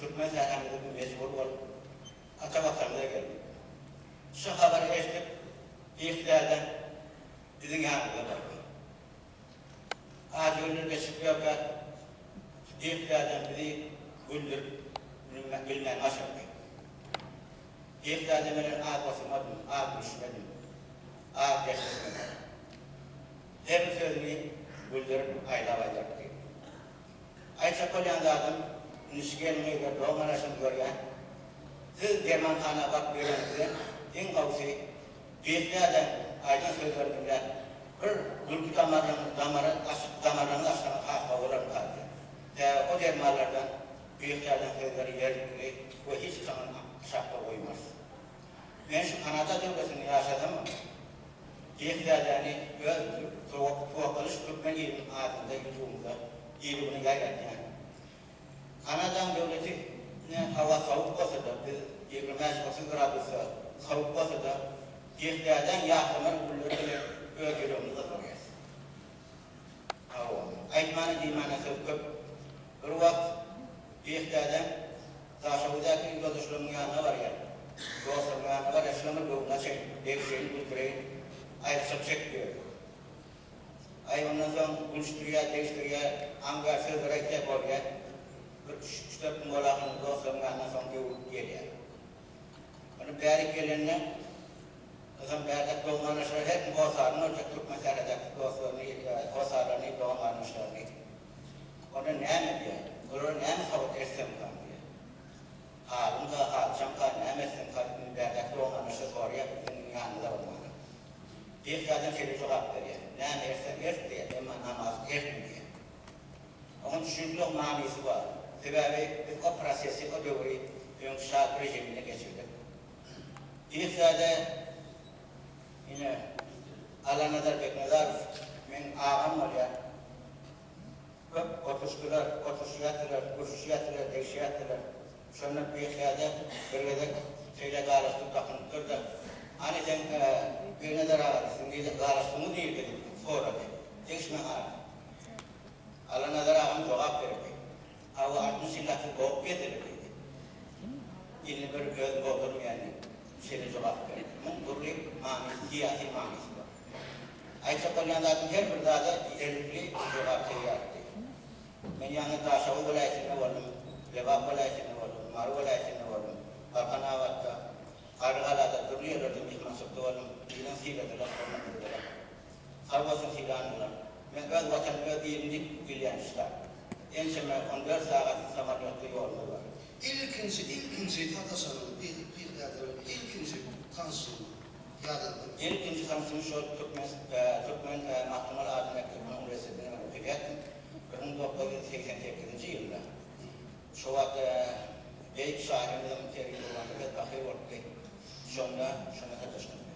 Türkmen sahnemde bir mecbur olup ata vatanına geldi. Şu haberi eşitip İhtilal'den bizim yanımıza bakın. Ağacı geçip yapar, İhtilal'den bizi güldür, bilmem aşırdı. İhtilal'den benim ağ basamadım, ağ düşmedim, ağ geçmedim. Her sözünü güldürüp aylavacaktı. Ayça Kolyan'da adam, Nişgelmeyi de doğum arasını görüyor. Siz Germankan'a bak verenizde, en kavsi, İhtilal'den aydın sözlerinde bir gülgü damarlarını aşağıya hafta olan kaldı. O dermalardan büyüklerden sözleri yerdikleri ve hiç zaman aşağıda koymaz. Ben şu Kanada devletini yaşadım mı? Büyüklerden Tuvakalış Türkmen ilmin adında yüzümüzde ilmini yayladı yani. Kanada devleti hava soğuk olsa da, 25-30 gradısı soğuk olsa da büyüklerden yakınlar bulurdu. Öğrenimimiz azalıyor. Aytmanı diymana söküp, bir vakit İhtilal'den Taşavudaki yoldaşlarımın yanına var ya, dostlarımın yanına var ya, şunun yoluna çek, devşeyin, kültüreyin, ayrışıp çekmiyor. Ay ondan sonra buluşturuyor, değiştiriyor, angar sözlere ihtiyap oluyor, işte bu molakını dostlarımın yanına sonra geliyor. Onun beri gelenine, Kızım berdek doğmanışlar hep Hosar'ın olacak Türkmen seyredek Hosar'ını doğmanışlarını. Onu ne mi diyor? Onu ne mi savut etsem kan diyor. Halımda halçam kan ne mi etsem kan berdek doğmanışlar soruyor bizim yanında olmalı. Bir kadın şöyle cevap veriyor. Ne mi etsem et diye ama namaz etmiyor diye. Onun düşündüğü manisi var. Sebebi biz o prosesi, o dövrü yumuşak rejimine geçirdik. Bir kadın yine Alanadar Beknazar, men ağam oluyor. Hep oturuşuyatırlar, değişiyatırlar. Sonra bir yerde şeyle gârasını takınıp durdu. Hani sen Beknazar ağrısın diye gârasını değil dedi, sonra dedi. Değişme ağrı. Alanadar ağam cevap verdi. Hava 60 yıllıkı boğup getirir dedi. Yine bir göz boğdurum yani. Şeyle cevap verdi. Mungurli manisi, siyasi manisi var. Ayça Kolyan'daki her bir dağda ilerlikli cevap veriyordu. Ben yani Taşavuz vilayetine vardım, Lebap vilayetine vardım, Maru vilayetine vardım, Balkanavat'ta, Kargala'da duruyorlardım, İhmansık'ta vardım, İlan Siladılar, Kornaklı'da. Sarvasın Silan'dılar. Ben öz vatan, öz ilimlik bilyen işte. En seme 14 saat Samaryatta yolunu var. İlkinci Fatasan'ın ilkinci kansını yadırdım. İlkinci kansını şu Türkmen Mahkumal Adil Mektubunun Üniversitesi'ne okuyacaktım. 1988 yılında. Şu vakit Beyik şahrimizin tergili olan bir bakır ortaya. Şuna taşındı.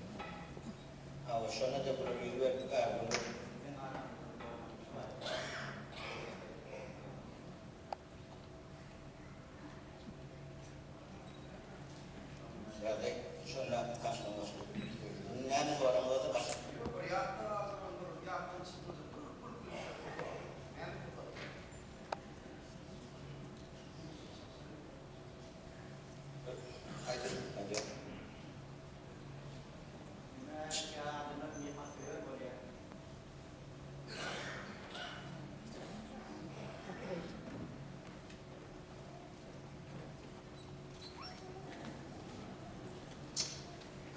Şuna da böyle yürüyor. Şuna karşılaması. Yani soramada da başladı.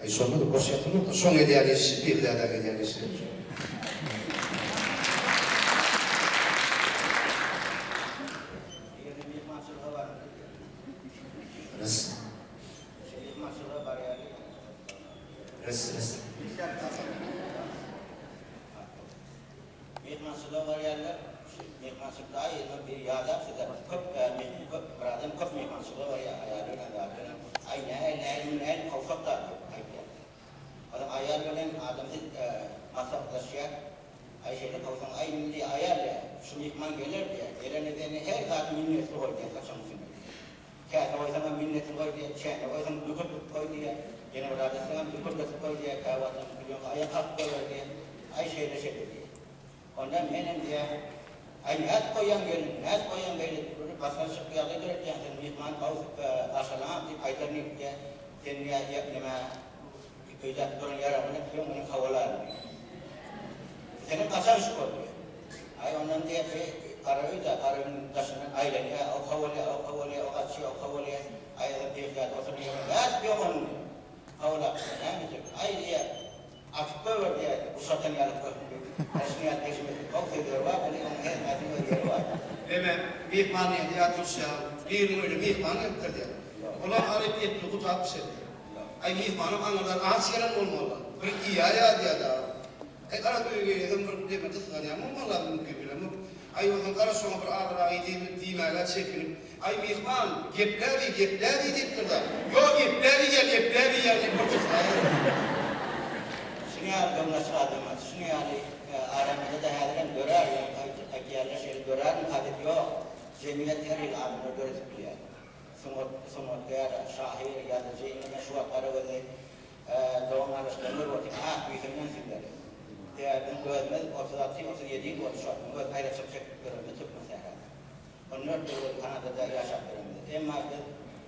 Sonra da boş yapılır da son idealist, bir daha da idealist. Res. Mehmansı'da var yerler, Mehmansı'da ayırma bir yağda size buradan kop Mehmansı'da var ya ayarlarına zaten. Aynen en kavşak da adam ayarlanan adamın masraflaşıyor. Ayşe'de kavşak aynen diye ayarlıyor. Şu mihman gelir diye. Gelen nedeni her zaman minnetli koy diye kaçamışsın. Kâhta o zaman minnetli koy diye, çeyne o zaman dükür koy diye. Yine orada sana dükür koy diye kahvaltı biliyorum. Ayak kalk koy diye. Ayşe'de şey diye. Ondan benim diye, ay ne koyan gelin, Başka çıkıyor da diyor ki yani mihman kavuk aşalan bir aylarını ki kendine yapnama köyde duran yaramını kıyım onun havalar. Senin kaçan şu oluyor. Ay ondan diye ki karayı da karayın taşının aileni o havalıya o kaçıyor o havalıya ayda bir kere oturuyor. Gaz bir onun havalar. Yani ay diye aklı var diye usatan yalıp koyuyor. Aslında ekmek çok seviyor var. Hani onun her madde var. Hemen mihmaniye yatırsa bir öyle mihmaniye yaptırdı. Onlar arayıp etli kutu atmışlar. Ay mihmanım anılar ağaçların olmalı. Bir iyi ayağı diye daha. Ay kara duyuyor ömür demedi sana ama vallahi mümkün bile. Ay o zaman kara sonra bir ağır ağır diyemeyle çekilip ay mihman gepleri deyip durdu. Yok gepleri gel Şunu yani gömleşik adamız. Şunu yani aramızda da hadiren görer yani akiyerler şeyi görer mi adet yok. Cemiyet her il adamı görüntülüyor. Somut değer şahir ya da cemiyet şu akarı ve doğum arasında vakit büyütümden zilleri. Değerden görmez 36-37 var şu an. Bu ayrı çöpçek görmez Türk mesela. Onlar da Kanada'da yaşam görmez. Ama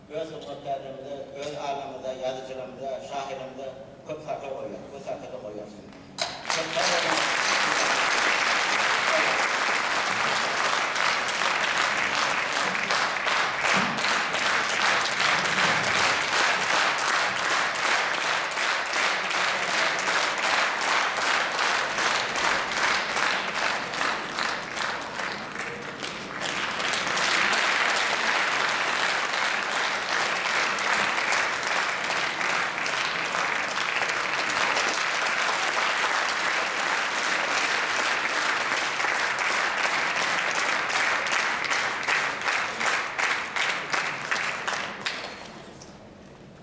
göz somutlarımızda, göz alanımızda, yazıcılığımızda, şahirimizde çok farklı oluyor. Bu farklı oluyor.